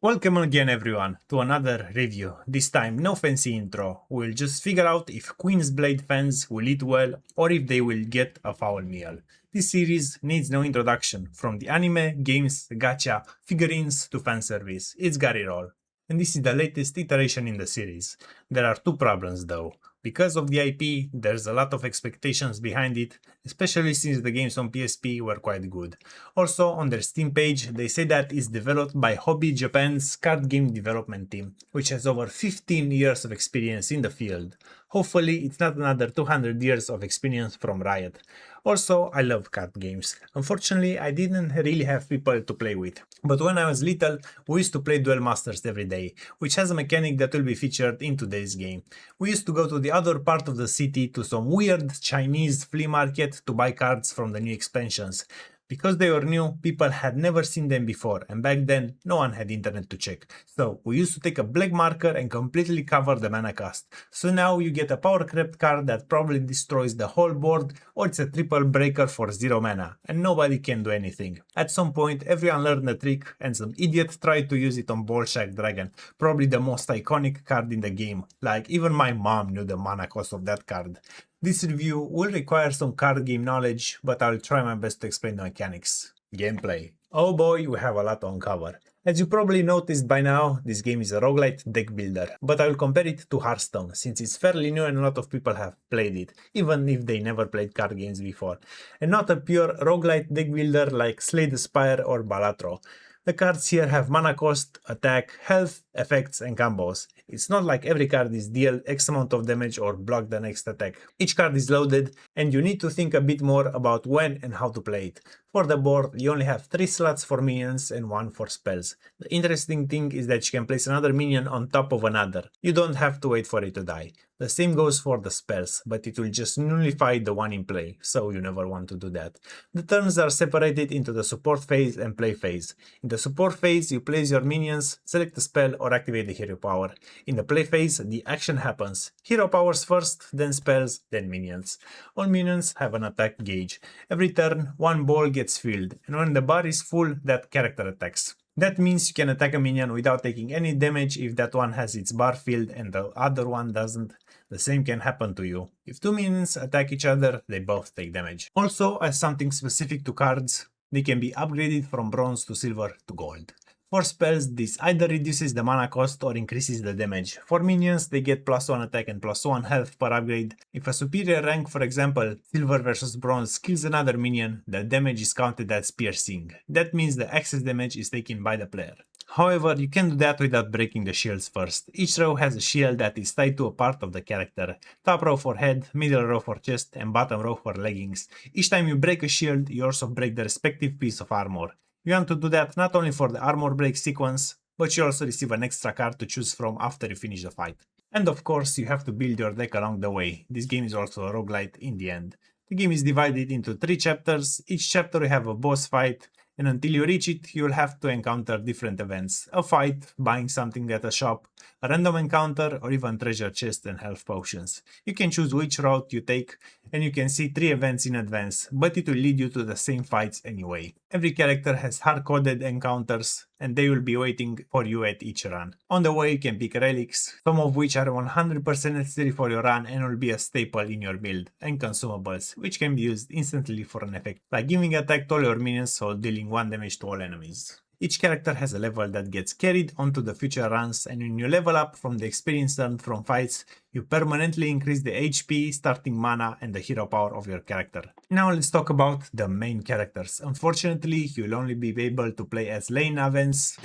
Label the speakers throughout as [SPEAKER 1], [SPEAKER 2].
[SPEAKER 1] Welcome again everyone to another review. This time no fancy intro, we'll just figure out if Queen's Blade fans will eat well or if they will get a foul meal. This series needs no introduction, from the anime, games, gacha, figurines to fanservice, it's got it all. And this is the latest iteration in the series. There are two problems though. Because of the IP, there's a lot of expectations behind it, especially since the games on PSP were quite good. Also, on their Steam page, they say that it's developed by Hobby Japan's card game development team, which has over 15 years of experience in the field. Hopefully, it's not another 200 years of experience from Riot. Also, I love card games. Unfortunately, I didn't really have people to play with. But when I was little, we used to play Duel Masters every day, which has a mechanic that will be featured in today's game. We used to go to the other part of the city to some weird Chinese flea market to buy cards from the new expansions. Because they were new, people had never seen them before, and back then no one had internet to check. So we used to take a black marker and completely cover the mana cost. So now you get a power crept card that probably destroys the whole board, or it's a triple breaker for 0 mana, and nobody can do anything. At some point everyone learned the trick, and some idiot tried to use it on Bolshak Dragon, probably the most iconic card in the game. Like, even my mom knew the mana cost of that card. This review will require some card game knowledge, but I'll try my best to explain the mechanics. Gameplay. Oh boy, we have a lot to uncover. As you probably noticed by now, this game is a roguelite deck builder, but I will compare it to Hearthstone, since it's fairly new and a lot of people have played it, even if they never played card games before. And not a pure roguelite deck builder like Slay the Spire or Balatro. The cards here have mana cost, attack, health, effects and combos. It's not like every card is deal X amount of damage or block the next attack. Each card is loaded and you need to think a bit more about when and how to play it. For the board, you only have 3 slots for minions and 1 for spells. The interesting thing is that you can place another minion on top of another. You don't have to wait for it to die. The same goes for the spells, but it will just nullify the one in play, so you never want to do that. The turns are separated into the support phase and play phase. In the support phase, you place your minions, select a spell or activate the hero power. In the play phase, the action happens. Hero powers first, then spells, then minions. All minions have an attack gauge. Every turn, one ball gets filled, and when the bar is full, that character attacks. That means you can attack a minion without taking any damage if that one has its bar filled and the other one doesn't. The same can happen to you. If 2 minions attack each other, they both take damage. Also, as something specific to cards, they can be upgraded from bronze to silver to gold. For spells, this either reduces the mana cost or increases the damage. For minions, they get +1 attack and +1 health per upgrade. If a superior rank, for example, silver versus bronze, kills another minion, the damage is counted as piercing. That means the excess damage is taken by the player. However, you can do that without breaking the shields first. Each row has a shield that is tied to a part of the character. Top row for head, middle row for chest, and bottom row for leggings. Each time you break a shield, you also break the respective piece of armor. You want to do that not only for the armor break sequence, but you also receive an extra card to choose from after you finish the fight. And of course, you have to build your deck along the way. This game is also a roguelite in the end. The game is divided into 3 chapters. Each chapter you have a boss fight, and until you reach it, you'll have to encounter different events. A fight, buying something at a shop, a random encounter, or even treasure chests and health potions. You can choose which route you take, and you can see 3 events in advance, but it will lead you to the same fights anyway. Every character has hard-coded encounters, and they will be waiting for you at each run. On the way you can pick relics, some of which are 100% necessary for your run and will be a staple in your build, and consumables, which can be used instantly for an effect, like giving attack to all your minions or dealing 1 damage to all enemies. Each character has a level that gets carried onto the future runs, and when you level up from the experience earned from fights, you permanently increase the HP, starting mana, and the hero power of your character. Now let's talk about the main characters. Unfortunately, you'll only be able to play as Lane Avens,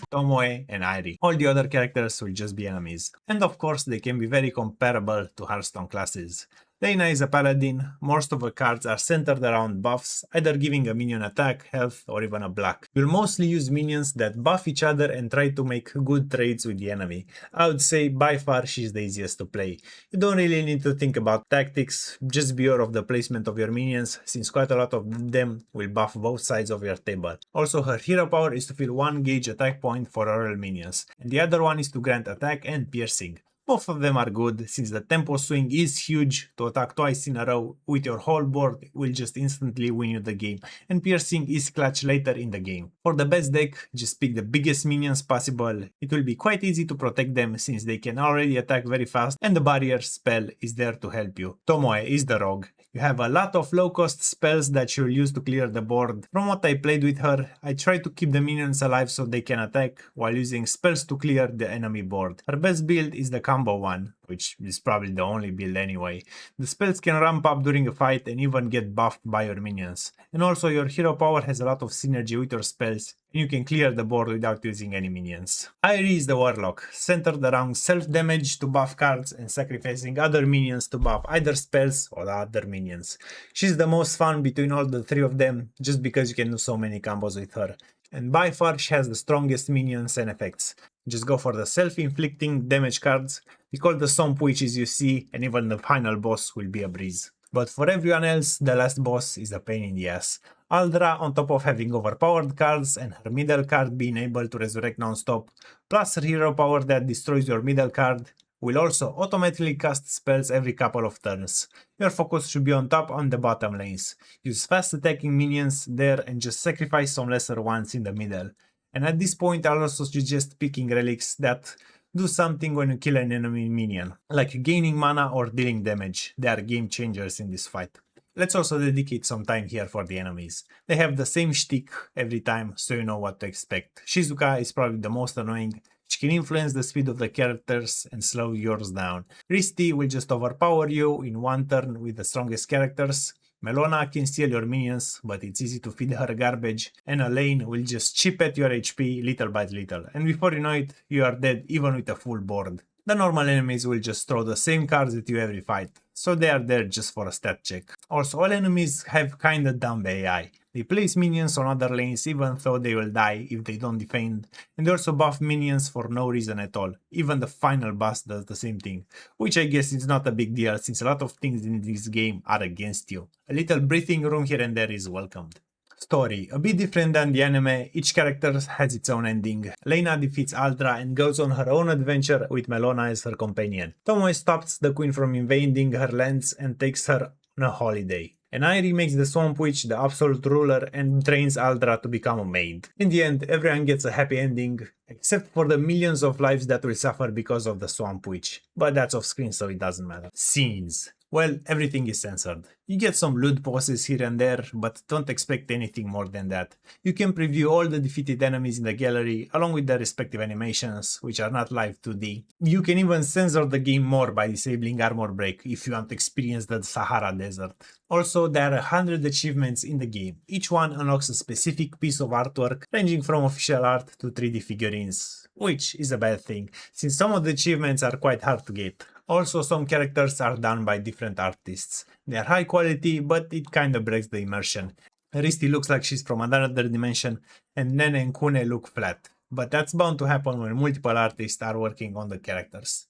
[SPEAKER 1] Tomoe, and Airi. All the other characters will just be enemies. And of course, they can be very comparable to Hearthstone classes. Lena is a paladin. Most of her cards are centered around buffs, either giving a minion attack, health, or even a block. You'll mostly use minions that buff each other and try to make good trades with the enemy. I would say by far she's the easiest to play. You don't really need to think about tactics, just be aware of the placement of your minions, since quite a lot of them will buff both sides of your table. Also, her hero power is to fill 1 gauge attack point for all minions, and the other one is to grant attack and piercing. Both of them are good, since the tempo swing is huge. To attack twice in a row with your whole board will just instantly win you the game, and piercing is clutch later in the game. For the best deck, just pick the biggest minions possible. It will be quite easy to protect them since they can already attack very fast and the barrier spell is there to help you. Tomoe is the rogue. You have a lot of low cost spells that you'll use to clear the board. From what I played with her, I try to keep the minions alive so they can attack while using spells to clear the enemy board. Her best build is the combo one, which is probably the only build anyway. The spells can ramp up during a fight and even get buffed by your minions. And also your hero power has a lot of synergy with your spells, and you can clear the board without using any minions. Airi is the warlock, centered around self-damage to buff cards and sacrificing other minions to buff either spells or other minions. She's the most fun between all the three of them, just because you can do so many combos with her. And by far she has the strongest minions and effects. Just go for the self-inflicting damage cards, pick all the swamp witches you see, and even the final boss will be a breeze. But for everyone else, the last boss is a pain in the ass. Aldra, on top of having overpowered cards and her middle card being able to resurrect non-stop, plus her hero power that destroys your middle card, will also automatically cast spells every couple of turns. Your focus should be on top and the bottom lanes. Use fast attacking minions there and just sacrifice some lesser ones in the middle. And at this point I'll also suggest picking relics that do something when you kill an enemy minion, like gaining mana or dealing damage. They are game changers in this fight. Let's also dedicate some time here for the enemies. They have the same shtick every time, so you know what to expect. Shizuka is probably the most annoying. She can influence the speed of the characters and slow yours down. Risty will just overpower you in one turn with the strongest characters. Melona can steal your minions, but it's easy to feed her garbage, and Elaine will just chip at your HP little by little, and before you know it, you are dead even with a full board. The normal enemies will just throw the same cards at you every fight, so they are there just for a stat check. Also, all enemies have kinda dumb AI. They place minions on other lanes even though they will die if they don't defend, and they also buff minions for no reason at all. Even the final boss does the same thing, which I guess is not a big deal since a lot of things in this game are against you. A little breathing room here and there is welcomed. Story. A bit different than the anime, each character has its own ending. Lena defeats Aldra and goes on her own adventure with Melona as her companion. Tomoe stops the queen from invading her lands and takes her on a holiday. And Airi makes the Swamp Witch the absolute ruler and trains Aldra to become a maid. In the end, everyone gets a happy ending, except for the millions of lives that will suffer because of the Swamp Witch. But that's off screen, so it doesn't matter. Scenes. Well, everything is censored. You get some lewd poses here and there, but don't expect anything more than that. You can preview all the defeated enemies in the gallery, along with their respective animations, which are not live 2D. You can even censor the game more by disabling armor break if you want to experience the Sahara Desert. Also, there are 100 achievements in the game. Each one unlocks a specific piece of artwork, ranging from official art to 3D figurines, which is a bad thing, since some of the achievements are quite hard to get. Also, some characters are done by different artists. They are high quality, but it kinda breaks the immersion. Risty looks like she's from another dimension, and Nene and Kune look flat. But that's bound to happen when multiple artists are working on the characters.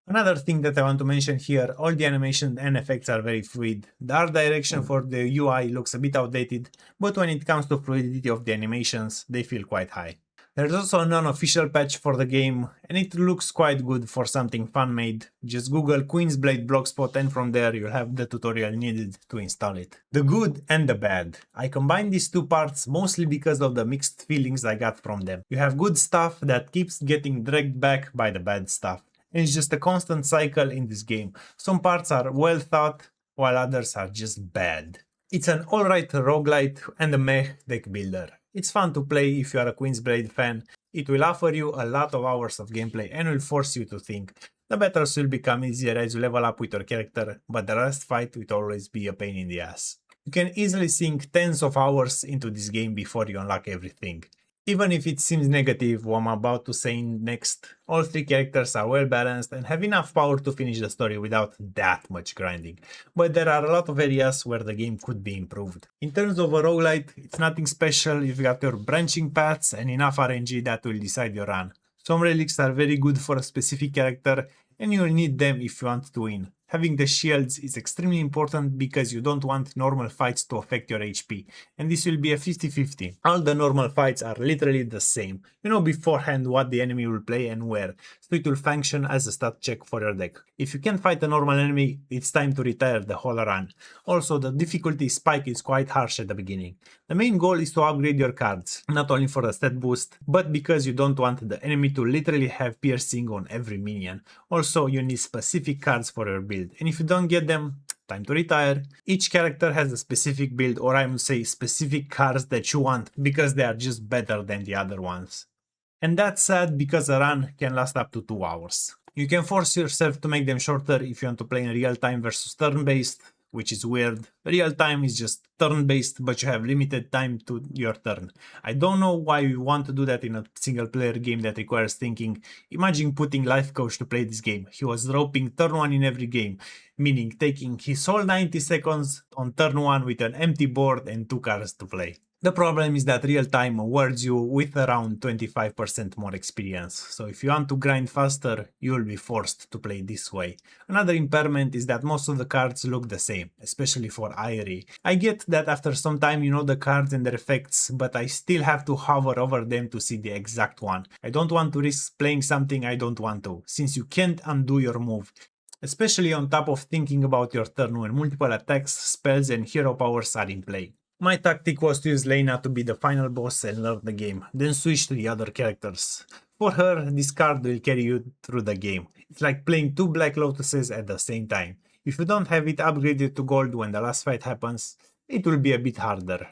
[SPEAKER 1] Another thing that I want to mention here, all the animation and effects are very fluid. The art direction for the UI looks a bit outdated, but when it comes to fluidity of the animations, they feel quite high. There's also a non-official patch for the game, and it looks quite good for something fan-made. Just Google Queen's Blade Blogspot and from there you'll have the tutorial needed to install it. The good and the bad. I combined these two parts mostly because of the mixed feelings I got from them. You have good stuff that keeps getting dragged back by the bad stuff. And it's just a constant cycle in this game. Some parts are well thought, while others are just bad. It's an alright roguelite and a meh deck builder. It's fun to play if you are a Queen's Blade fan. It will offer you a lot of hours of gameplay and will force you to think. The battles will become easier as you level up with your character, but the last fight will always be a pain in the ass. You can easily sink tens of hours into this game before you unlock everything. Even if it seems negative what I'm about to say next, all three characters are well balanced and have enough power to finish the story without that much grinding, but there are a lot of areas where the game could be improved. In terms of a roguelite, it's nothing special. You've got your branching paths and enough RNG that will decide your run. Some relics are very good for a specific character and you'll need them if you want to win. Having the shields is extremely important because you don't want normal fights to affect your HP, and this will be a 50-50. All the normal fights are literally the same. You know beforehand what the enemy will play and where, so it will function as a stat check for your deck. If you can't fight a normal enemy, it's time to retire the whole run. Also, the difficulty spike is quite harsh at the beginning. The main goal is to upgrade your cards, not only for the stat boost, but because you don't want the enemy to literally have piercing on every minion. Also, you need specific cards for your build, and if you don't get them, time to retire. Each character has a specific build, or I would say specific cards that you want because they are just better than the other ones. And that's sad because a run can last up to 2 hours. You can force yourself to make them shorter if you want to play in real time versus turn-based, which is weird. Real time is just turn-based, but you have limited time to your turn. I don't know why you want to do that in a single player game that requires thinking. Imagine putting Life Coach to play this game. He was dropping turn 1 in every game, meaning taking his whole 90 seconds on turn 1 with an empty board and 2 cards to play. The problem is that real time awards you with around 25% more experience, so if you want to grind faster, you will be forced to play this way. Another impairment is that most of the cards look the same, especially for Irie. I get that after some time you know the cards and their effects, but I still have to hover over them to see the exact one. I don't want to risk playing something I don't want to, since you can't undo your move. Especially on top of thinking about your turn when multiple attacks, spells and hero powers are in play. My tactic was to use Lena to be the final boss and learn the game, then switch to the other characters. For her, this card will carry you through the game. It's like playing 2 Black Lotuses at the same time. If you don't have it upgraded to gold when the last fight happens, it will be a bit harder.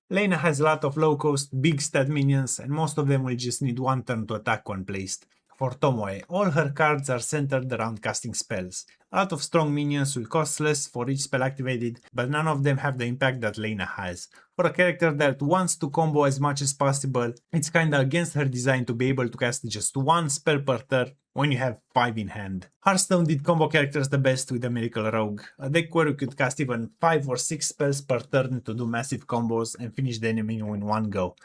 [SPEAKER 1] Lena has a lot of low cost, big stat minions, and most of them will just need 1 turn to attack when placed. For Tomoe, all her cards are centered around casting spells. A lot of strong minions will cost less for each spell activated, but none of them have the impact that Lena has. For a character that wants to combo as much as possible, it's kinda against her design to be able to cast just 1 spell per turn when you have 5 in hand. Hearthstone did combo characters the best with the Miracle Rogue, a deck where you could cast even 5 or 6 spells per turn to do massive combos and finish the enemy in one go.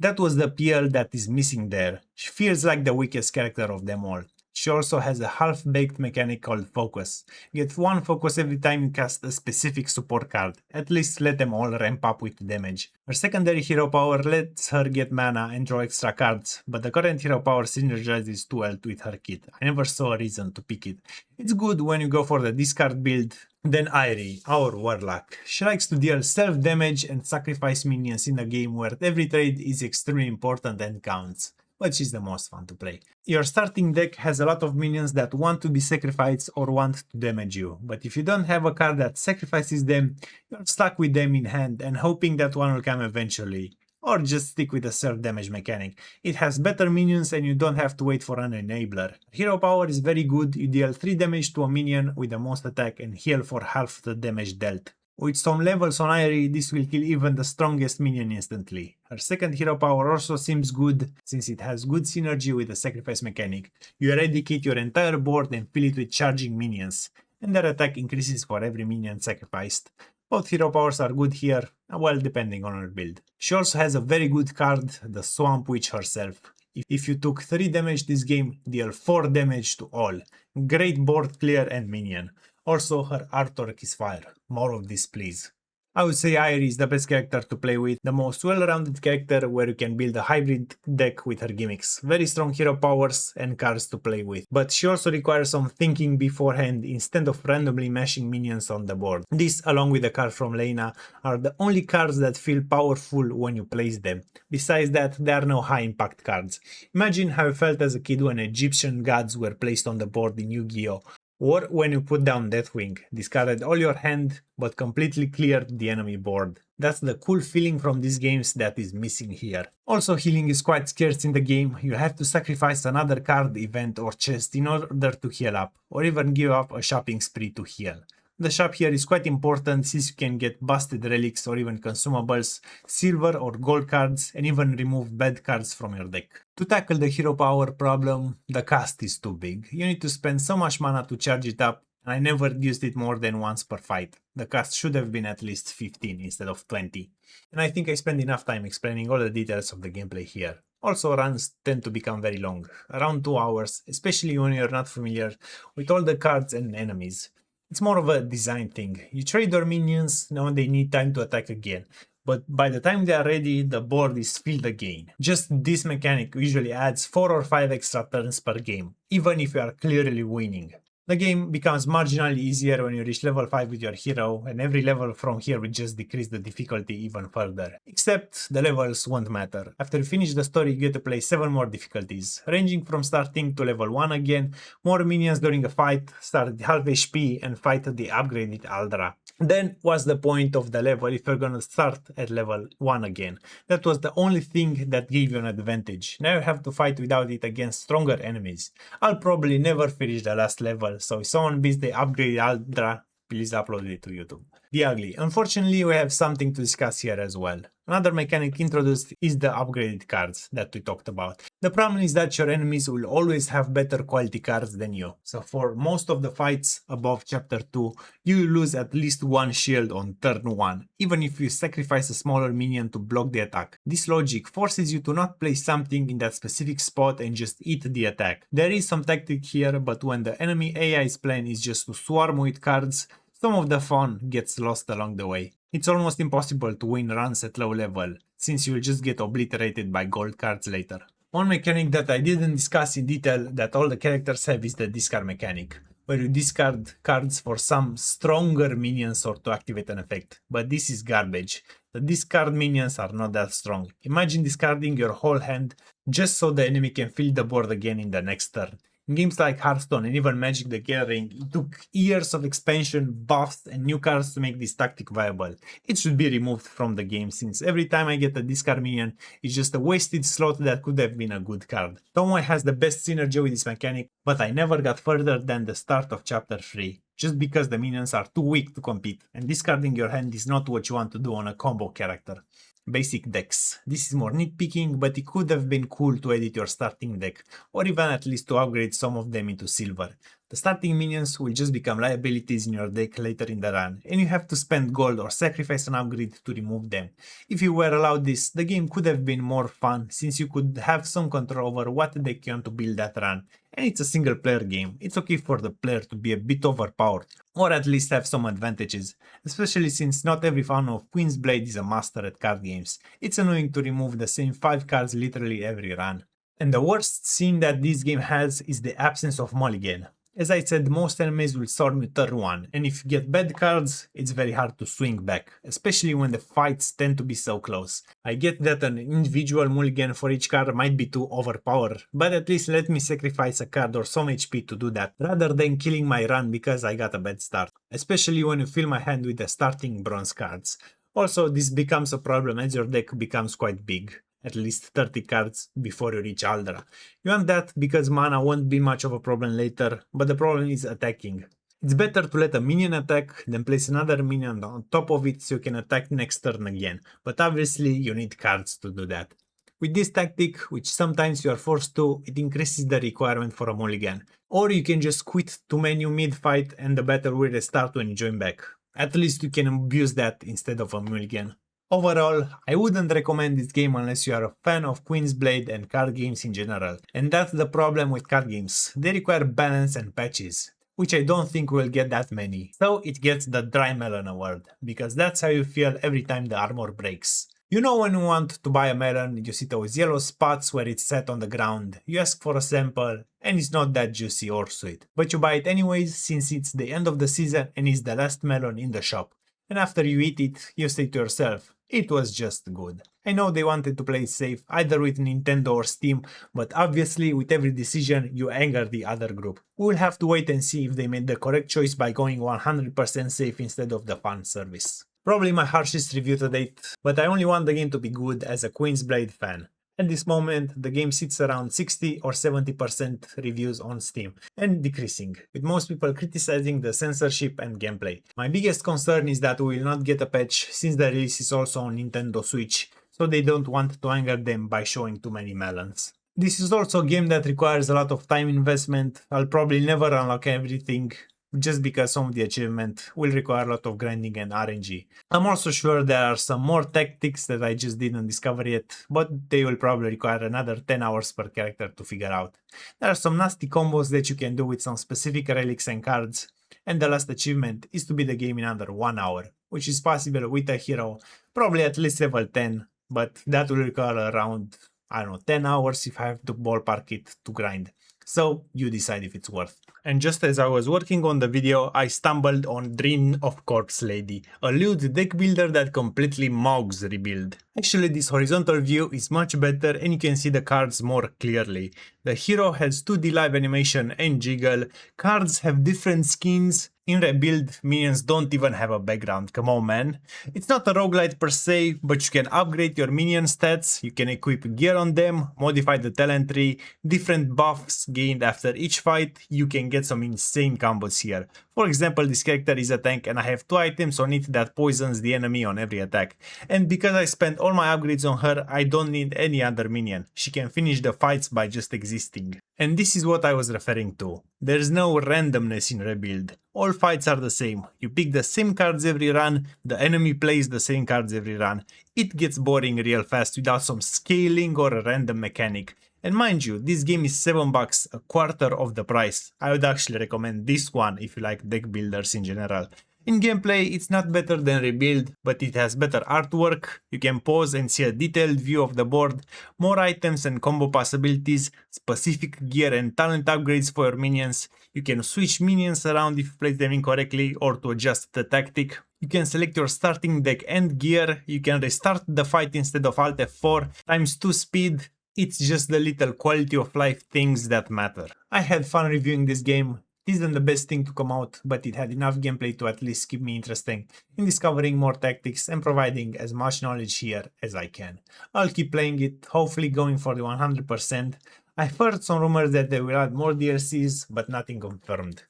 [SPEAKER 1] That was the appeal that is missing there. She feels like the weakest character of them all. She also has a half-baked mechanic called Focus. You get 1 focus every time you cast a specific support card. At least let them all ramp up with damage. Her secondary hero power lets her get mana and draw extra cards, but the current hero power synergizes too well with her kit. I never saw a reason to pick it. It's good when you go for the discard build. Then Irie, our warlock. She likes to deal self-damage and sacrifice minions in a game where every trade is extremely important and counts, which is the most fun to play. Your starting deck has a lot of minions that want to be sacrificed or want to damage you, but if you don't have a card that sacrifices them, you're stuck with them in hand and hoping that one will come eventually. Or just stick with the self-damage mechanic. It has better minions and you don't have to wait for an enabler. Hero power is very good, you deal 3 damage to a minion with the most attack and heal for half the damage dealt. With some levels on Irie, this will kill even the strongest minion instantly. Her second hero power also seems good, since it has good synergy with the sacrifice mechanic. You eradicate your entire board and fill it with charging minions, and their attack increases for every minion sacrificed. Both hero powers are good here, well depending on her build. She also has a very good card, the Swamp Witch herself. If you took 3 damage this game, deal 4 damage to all. Great board clear and minion. Also, her artwork is fire. More of this please. I would say Irie is the best character to play with, the most well-rounded character where you can build a hybrid deck with her gimmicks, very strong hero powers and cards to play with, but she also requires some thinking beforehand instead of randomly mashing minions on the board. This, along with the card from Lena, are the only cards that feel powerful when you place them. Besides that, there are no high-impact cards. Imagine how you felt as a kid when Egyptian gods were placed on the board in Yu-Gi-Oh! Or when you put down Deathwing, discarded all your hand but completely cleared the enemy board. That's the cool feeling from these games that is missing here. Also, healing is quite scarce in the game. You have to sacrifice another card, event or chest in order to heal up, or even give up a shopping spree to heal. The shop here is quite important since you can get busted relics or even consumables, silver or gold cards, and even remove bad cards from your deck. To tackle the hero power problem, the cast is too big. You need to spend so much mana to charge it up, and I never used it more than once per fight. The cast should have been at least 15 instead of 20. And I think I spent enough time explaining all the details of the gameplay here. Also, runs tend to become very long, around 2 hours, especially when you're not familiar with all the cards and enemies. It's more of a design thing. You trade your minions when they need time to attack again, but by the time they are ready, the board is filled again. Just this mechanic usually adds 4 or 5 extra turns per game, even if you are clearly winning. The game becomes marginally easier when you reach level 5 with your hero, and every level from here will just decrease the difficulty even further. Except the levels won't matter. After you finish the story, you get to play 7 more difficulties, ranging from starting to level 1 again, more minions during a fight, start at half HP and fight the upgraded Aldra. Then what's the point of the level if you're gonna start at level 1 again? That was the only thing that gave you an advantage. Now you have to fight without it against stronger enemies. I'll probably never finish the last level, so if someone beats the upgraded Aldra, please upload it to YouTube. The ugly. Unfortunately, we have something to discuss here as well. Another mechanic introduced is the upgraded cards that we talked about. The problem is that your enemies will always have better quality cards than you. So for most of the fights above chapter 2, you lose at least one shield on turn 1, even if you sacrifice a smaller minion to block the attack. This logic forces you to not place something in that specific spot and just eat the attack. There is some tactic here, but when the enemy AI's plan is just to swarm with cards, some of the fun gets lost along the way. It's almost impossible to win runs at low level, since you'll just get obliterated by gold cards later. One mechanic that I didn't discuss in detail that all the characters have is the discard mechanic, where you discard cards for some stronger minions or to activate an effect, but this is garbage. The discard minions are not that strong. Imagine discarding your whole hand just so the enemy can fill the board again in the next turn. In games like Hearthstone and even Magic the Gathering, it took years of expansion, buffs and new cards to make this tactic viable. It should be removed from the game, since every time I get a discard minion, it's just a wasted slot that could have been a good card. Tomoe has the best synergy with this mechanic, but I never got further than the start of chapter 3, just because the minions are too weak to compete, and discarding your hand is not what you want to do on a combo character. Basic decks. This is more nitpicking, but it could have been cool to edit your starting deck, or even at least to upgrade some of them into silver. The starting minions will just become liabilities in your deck later in the run, and you have to spend gold or sacrifice an upgrade to remove them. If you were allowed this, the game could have been more fun, since you could have some control over what deck you want to build that run. And it's a single player game, it's okay for the player to be a bit overpowered, or at least have some advantages, especially since not every fan of Queen's Blade is a master at card games. It's annoying to remove the same 5 cards literally every run. And the worst thing that this game has is the absence of mulligan. As I said, most enemies will storm you turn 1, and if you get bad cards, it's very hard to swing back, especially when the fights tend to be so close. I get that an individual mulligan for each card might be too overpowered, but at least let me sacrifice a card or some HP to do that, rather than killing my run because I got a bad start, especially when you fill my hand with the starting bronze cards. Also, this becomes a problem as your deck becomes quite big. At least 30 cards before you reach Aldra. You want that because mana won't be much of a problem later, but the problem is attacking. It's better to let a minion attack than place another minion on top of it so you can attack next turn again, but obviously you need cards to do that. With this tactic, which sometimes you are forced to, it increases the requirement for a mulligan. Or you can just quit to menu mid-fight and the battle will restart when you join back. At least you can abuse that instead of a mulligan. Overall, I wouldn't recommend this game unless you are a fan of Queen's Blade and card games in general. And that's the problem with card games, they require balance and patches, which I don't think we'll get that many. So it gets the Dry Melon award, because that's how you feel every time the armor breaks. You know when you want to buy a melon, you see those yellow spots where it's set on the ground, you ask for a sample, and it's not that juicy or sweet. But you buy it anyways since it's the end of the season and it's the last melon in the shop. And after you eat it, you say to yourself, it was just good. I know they wanted to play it safe, either with Nintendo or Steam, but obviously with every decision you anger the other group. We'll have to wait and see if they made the correct choice by going 100% safe instead of the fun service. Probably my harshest review to date, but I only want the game to be good as a Queen's Blade fan. At this moment, the game sits around 60 or 70% reviews on Steam, and decreasing, with most people criticizing the censorship and gameplay. My biggest concern is that we will not get a patch since the release is also on Nintendo Switch, so they don't want to anger them by showing too many melons. This is also a game that requires a lot of time investment. I'll probably never unlock everything, just because some of the achievement will require a lot of grinding and RNG. I'm also sure there are some more tactics that I just didn't discover yet, but they will probably require another 10 hours per character to figure out. There are some nasty combos that you can do with some specific relics and cards, and the last achievement is to beat the game in under 1 hour, which is possible with a hero probably at least level 10, but that will require around, I don't know, 10 hours if I have to ballpark it to grind. So you decide if it's worth. And just as I was working on the video, I stumbled on Dream of Corpse Lady, a lewd deck builder that completely mugs rebuild. Actually, this horizontal view is much better and you can see the cards more clearly. The hero has 2D live animation and jiggle, cards have different skins. In Rebuild, minions don't even have a background, come on man. It's not a roguelite per se, but you can upgrade your minion stats, you can equip gear on them, modify the talent tree, different buffs gained after each fight, you can get some insane combos here. For example, this character is a tank and I have 2 items on it that poisons the enemy on every attack. And because I spent all my upgrades on her, I don't need any other minion. She can finish the fights by just existing. And this is what I was referring to. There's no randomness in Rebuild. All fights are the same. You pick the same cards every run, the enemy plays the same cards every run. It gets boring real fast without some scaling or a random mechanic. And mind you, this game is $7, a quarter of the price. I would actually recommend this one if you like deck builders in general. In gameplay, it's not better than Rebuild, but it has better artwork, you can pause and see a detailed view of the board, more items and combo possibilities, specific gear and talent upgrades for your minions, you can switch minions around if you place them incorrectly or to adjust the tactic. You can select your starting deck and gear, you can restart the fight instead of Alt F4, ×2 speed. It's just the little quality of life things that matter. I had fun reviewing this game. It isn't the best thing to come out, but it had enough gameplay to at least keep me interested in discovering more tactics and providing as much knowledge here as I can. I'll keep playing it, hopefully going for the 100%. I've heard some rumors that they will add more DLCs, but nothing confirmed.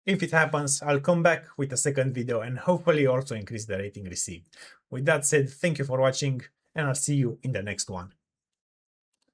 [SPEAKER 1] If it happens, I'll come back with a second video and hopefully also increase the rating received. With that said, thank you for watching and I'll see you in the next one.